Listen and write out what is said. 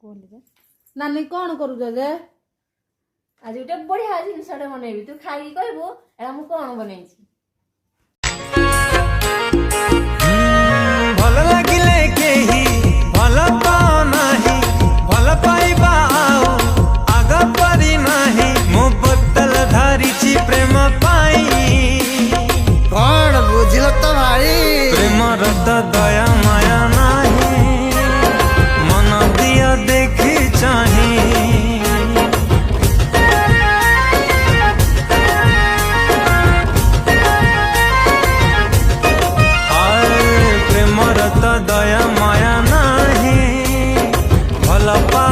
नानी कौन करू जे आज गोटे बढ़िया जिनसटे बनैबी तू खाई कहबू एटा मु कौन बनैछि भल लागिले केही भल पाओ नाही भल पाइबा आओ आग परी नाही मो बोतल धरिछि प्रेम पाई कौन बुझल तो भाई प्रेम रत दया माया नाही मन दिया देखी चाही दया माया नाही भल पा